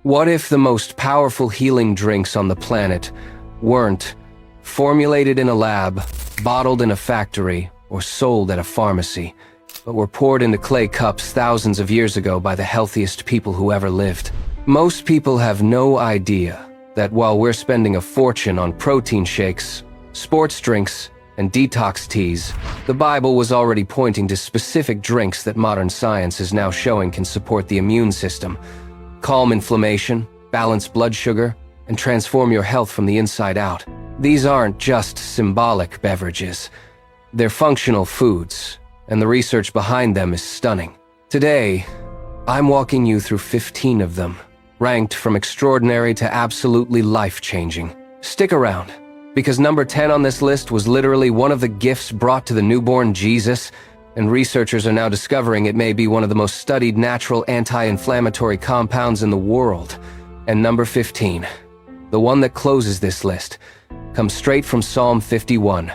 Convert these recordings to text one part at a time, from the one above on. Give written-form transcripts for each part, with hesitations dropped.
What if the most powerful healing drinks on the planet weren't formulated in a lab, bottled in a factory, or sold at a pharmacy, but were poured into clay cups thousands of years ago by the healthiest people who ever lived? Most people have no idea that while we're spending a fortune on protein shakes, sports drinks, and detox teas, the Bible was already pointing to specific drinks that modern science is now showing can support the immune system, calm inflammation, balance blood sugar, and transform your health from the inside out. These aren't just symbolic beverages. They're functional foods, and the research behind them is stunning. Today, I'm walking you through 15 of them, ranked from extraordinary to absolutely life-changing. Stick around, because number 10 on this list was literally one of the gifts brought to the newborn Jesus, and researchers are now discovering it may be one of the most studied natural anti-inflammatory compounds in the world. And number 15, the one that closes this list, comes straight from Psalm 51,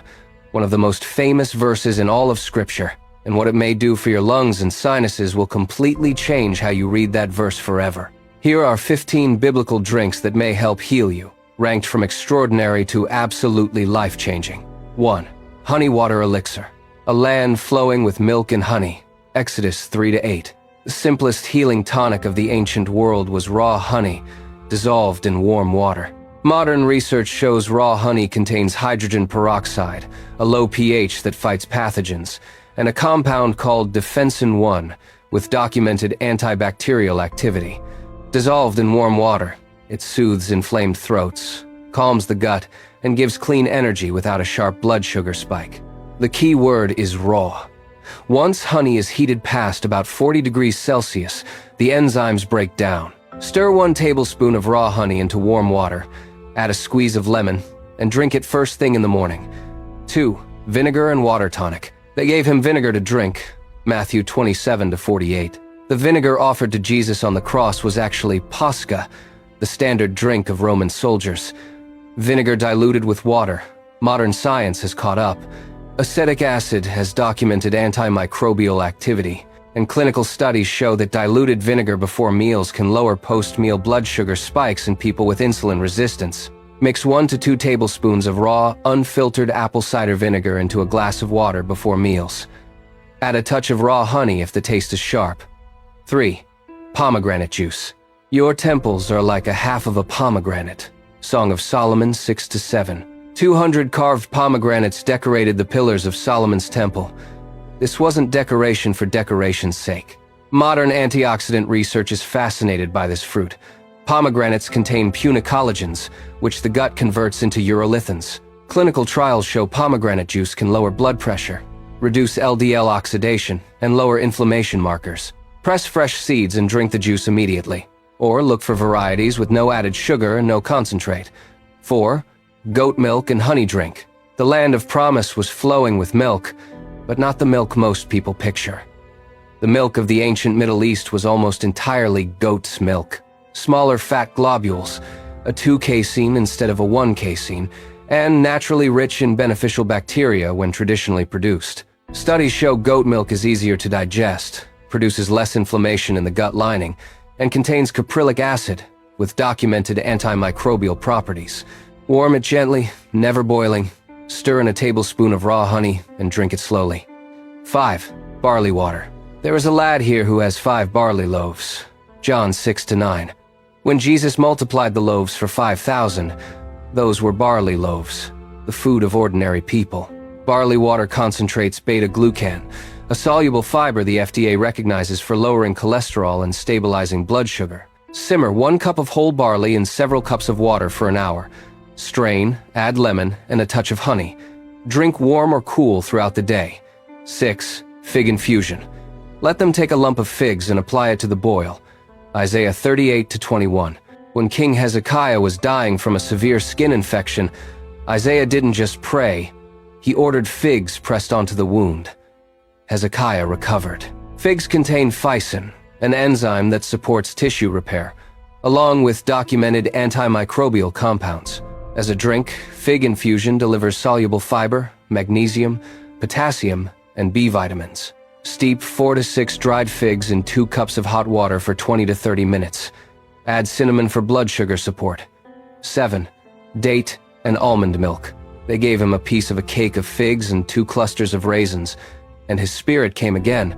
one of the most famous verses in all of Scripture, and what it may do for your lungs and sinuses will completely change how you read that verse forever. Here are 15 biblical drinks that may help heal you, ranked from extraordinary to absolutely life-changing. 1. Honey water elixir. A land flowing with milk and honey. Exodus 3-8. The simplest healing tonic of the ancient world was raw honey, dissolved in warm water. Modern research shows raw honey contains hydrogen peroxide, a low pH that fights pathogens, and a compound called defensin-1 with documented antibacterial activity. Dissolved in warm water, it soothes inflamed throats, calms the gut, and gives clean energy without a sharp blood sugar spike. The key word is raw. Once honey is heated past about 40 degrees Celsius, the enzymes break down. Stir 1 tablespoon of raw honey into warm water, add a squeeze of lemon, and drink it first thing in the morning. 2. Vinegar and water tonic. They gave him vinegar to drink, Matthew 27-48. The vinegar offered to Jesus on the cross was actually posca, the standard drink of Roman soldiers. Vinegar diluted with water. Modern science has caught up. Acetic acid has documented antimicrobial activity, and clinical studies show that diluted vinegar before meals can lower post-meal blood sugar spikes in people with insulin resistance. Mix 1 to 2 tablespoons of raw, unfiltered apple cider vinegar into a glass of water before meals. Add a touch of raw honey if the taste is sharp. 3. Pomegranate juice. Your temples are like a half of a pomegranate. Song of Solomon 6-7. 200 carved pomegranates decorated the pillars of Solomon's temple. This wasn't decoration for decoration's sake. Modern antioxidant research is fascinated by this fruit. Pomegranates contain punicollagens, which the gut converts into urolithins. Clinical trials show pomegranate juice can lower blood pressure, reduce LDL oxidation, and lower inflammation markers. Press fresh seeds and drink the juice immediately. Or look for varieties with no added sugar and no concentrate. 4. Goat milk and honey drink. The land of promise was flowing with milk, but not the milk most people picture. The milk of the ancient Middle East was almost entirely goat's milk. Smaller fat globules, a 2 casein instead of a 1 casein, and naturally rich in beneficial bacteria when traditionally produced. Studies show goat milk is easier to digest, produces less inflammation in the gut lining, and contains caprylic acid with documented antimicrobial properties. Warm it gently, never boiling. Stir in a tablespoon of raw honey and drink it slowly. 5. Barley water. There is a lad here who has 5 barley loaves. John 6-9. When Jesus multiplied the loaves for 5,000, those were barley loaves, the food of ordinary people. Barley water concentrates beta-glucan, a soluble fiber the FDA recognizes for lowering cholesterol and stabilizing blood sugar. Simmer 1 cup of whole barley in several cups of water for an hour. Strain, add lemon, and a touch of honey. Drink warm or cool throughout the day. 6. Fig infusion. Let them take a lump of figs and apply it to the boil. Isaiah 38-21. When King Hezekiah was dying from a severe skin infection, Isaiah didn't just pray, he ordered figs pressed onto the wound. Hezekiah recovered. Figs contain phycin, an enzyme that supports tissue repair, along with documented antimicrobial compounds. As a drink, fig infusion delivers soluble fiber, magnesium, potassium, and B vitamins. Steep 4 to 6 dried figs in 2 cups of hot water for 20 to 30 minutes. Add cinnamon for blood sugar support. 7. Date and almond milk. They gave him a piece of a cake of figs and 2 clusters of raisins, and his spirit came again.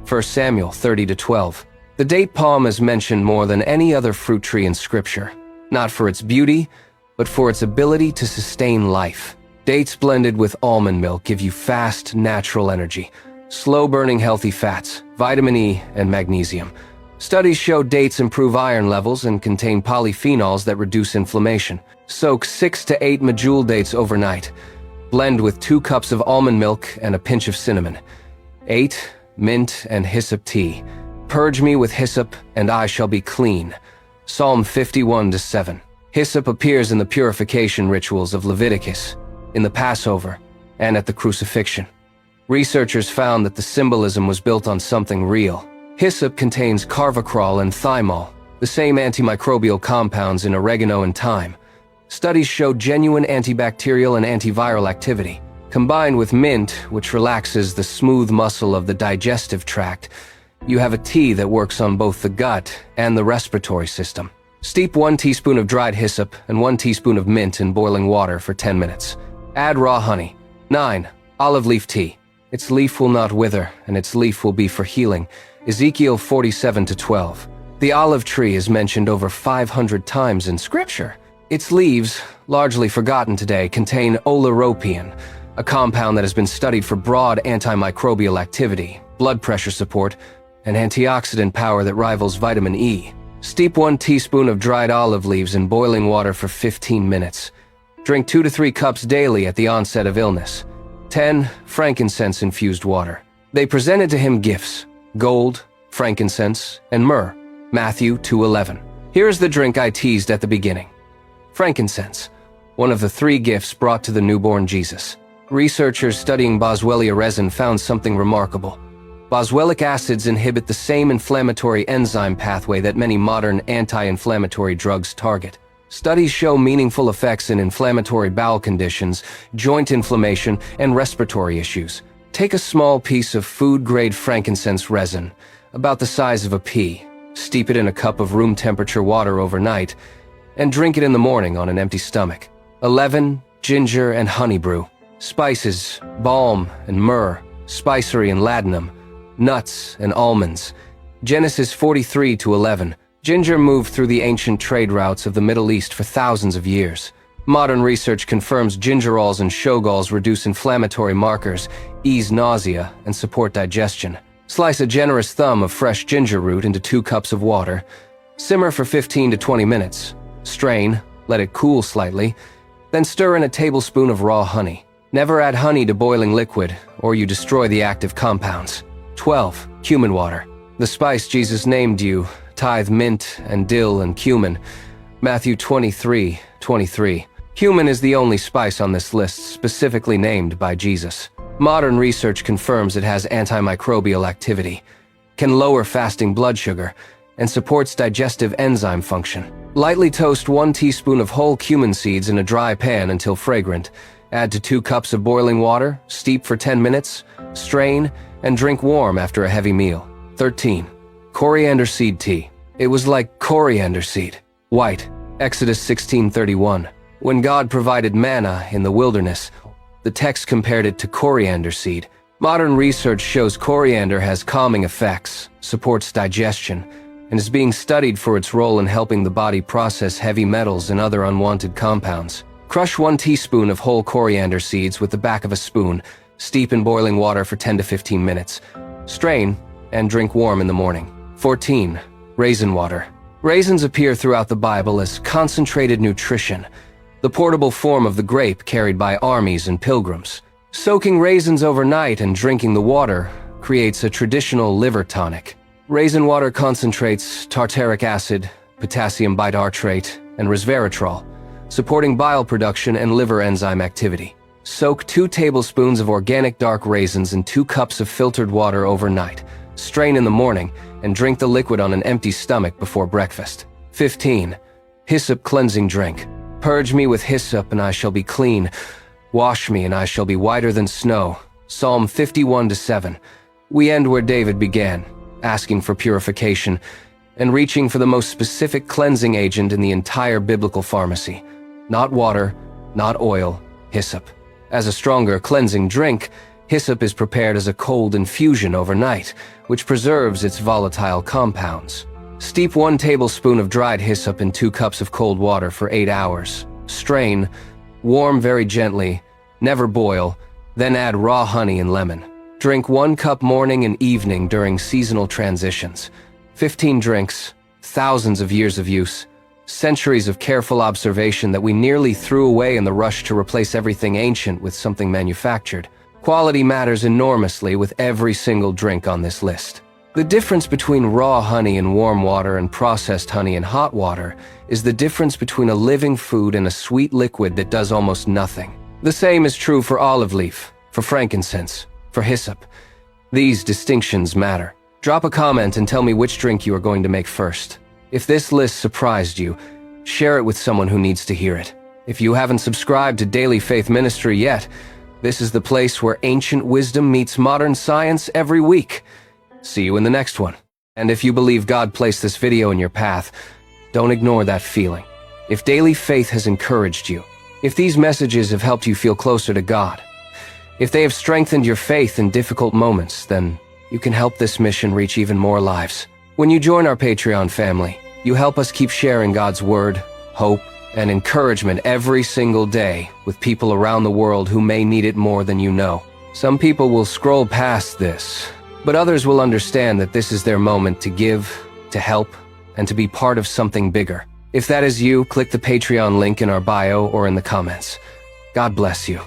1 Samuel 30-12. The date palm is mentioned more than any other fruit tree in Scripture, not for its beauty, but for its ability to sustain life. Dates blended with almond milk give you fast, natural energy, slow-burning healthy fats, vitamin E, and magnesium. Studies show dates improve iron levels and contain polyphenols that reduce inflammation. Soak 6 to 8 medjool dates overnight. Blend with 2 cups of almond milk and a pinch of cinnamon. 8. Mint and hyssop tea. Purge me with hyssop, and I shall be clean. Psalm 51-7. Hyssop appears in the purification rituals of Leviticus, in the Passover, and at the crucifixion. Researchers found that the symbolism was built on something real. Hyssop contains carvacrol and thymol, the same antimicrobial compounds in oregano and thyme. Studies showed genuine antibacterial and antiviral activity. Combined with mint, which relaxes the smooth muscle of the digestive tract, you have a tea that works on both the gut and the respiratory system. Steep 1 teaspoon of dried hyssop and 1 teaspoon of mint in boiling water for 10 minutes. Add raw honey. 9. Olive leaf tea. Its leaf will not wither, and its leaf will be for healing. Ezekiel 47-12. The olive tree is mentioned over 500 times in Scripture. Its leaves, largely forgotten today, contain oleuropein, a compound that has been studied for broad antimicrobial activity, blood pressure support, and antioxidant power that rivals vitamin E. Steep 1 teaspoon of dried olive leaves in boiling water for 15 minutes. Drink 2 to 3 cups daily at the onset of illness. 10. Frankincense-infused water. They presented to him gifts: gold, frankincense, and myrrh. Matthew 2:11. Here is the drink I teased at the beginning. Frankincense, one of the 3 gifts brought to the newborn Jesus. Researchers studying boswellia resin found something remarkable. Boswellic acids inhibit the same inflammatory enzyme pathway that many modern anti-inflammatory drugs target. Studies show meaningful effects in inflammatory bowel conditions, joint inflammation, and respiratory issues. Take a small piece of food-grade frankincense resin, about the size of a pea, steep it in a cup of room-temperature water overnight, and drink it in the morning on an empty stomach. 11. Ginger and honey brew. Spices, balm and myrrh, spicery and ladanum, nuts and almonds. Genesis 43-11. Ginger moved through the ancient trade routes of the Middle East for thousands of years. Modern research confirms gingerols and shogols reduce inflammatory markers, ease nausea, and support digestion. Slice a generous thumb of fresh ginger root into 2 cups of water. Simmer for 15 to 20 minutes. Strain, let it cool slightly, then stir in a tablespoon of raw honey. Never add honey to boiling liquid, or you destroy the active compounds. 12. Cumin water. The spice Jesus named you, tithe mint and dill and cumin. Matthew 23:23. Cumin is the only spice on this list specifically named by Jesus. Modern research confirms it has antimicrobial activity, can lower fasting blood sugar, and supports digestive enzyme function. Lightly toast 1 teaspoon of whole cumin seeds in a dry pan until fragrant. Add to 2 cups of boiling water, steep for 10 minutes, strain, and drink warm after a heavy meal. 13. Coriander seed tea. It was like coriander seed. White. Exodus 16:31. When God provided manna in the wilderness, the text compared it to coriander seed. Modern research shows coriander has calming effects, supports digestion, and is being studied for its role in helping the body process heavy metals and other unwanted compounds. Crush 1 teaspoon of whole coriander seeds with the back of a spoon, steep in boiling water for 10 to 15 minutes. Strain, and drink warm in the morning. 14. Raisin water. Raisins appear throughout the Bible as concentrated nutrition, the portable form of the grape carried by armies and pilgrims. Soaking raisins overnight and drinking the water creates a traditional liver tonic. Raisin water concentrates tartaric acid, potassium bitartrate, and resveratrol, supporting bile production and liver enzyme activity. Soak 2 tablespoons of organic dark raisins in 2 cups of filtered water overnight. Strain in the morning and drink the liquid on an empty stomach before breakfast. 15. Hyssop cleansing drink. Purge me with hyssop and I shall be clean. Wash me and I shall be whiter than snow. Psalm 51-7. We end where David began, asking for purification. and reaching for the most specific cleansing agent in the entire biblical pharmacy. Not water, not oil, hyssop. As a stronger cleansing drink, hyssop is prepared as a cold infusion overnight, which preserves its volatile compounds. Steep 1 tablespoon of dried hyssop in 2 cups of cold water for 8 hours. Strain, warm very gently, never boil, then add raw honey and lemon. Drink 1 cup morning and evening during seasonal transitions. 15 drinks, thousands of years of use, centuries of careful observation that we nearly threw away in the rush to replace everything ancient with something manufactured. Quality matters enormously with every single drink on this list. The difference between raw honey in warm water and processed honey in hot water is the difference between a living food and a sweet liquid that does almost nothing. The same is true for olive leaf, for frankincense, for hyssop. These distinctions matter. Drop a comment and tell me which drink you are going to make first. If this list surprised you, share it with someone who needs to hear it. If you haven't subscribed to Daily Faith Ministry yet, this is the place where ancient wisdom meets modern science every week. See you in the next one. And if you believe God placed this video in your path, don't ignore that feeling. If Daily Faith has encouraged you, if these messages have helped you feel closer to God, if they have strengthened your faith in difficult moments, then you can help this mission reach even more lives. When you join our Patreon family, you help us keep sharing God's word, hope, and encouragement every single day with people around the world who may need it more than you know. Some people will scroll past this, but others will understand that this is their moment to give, to help, and to be part of something bigger. If that is you, click the Patreon link in our bio or in the comments. God bless you.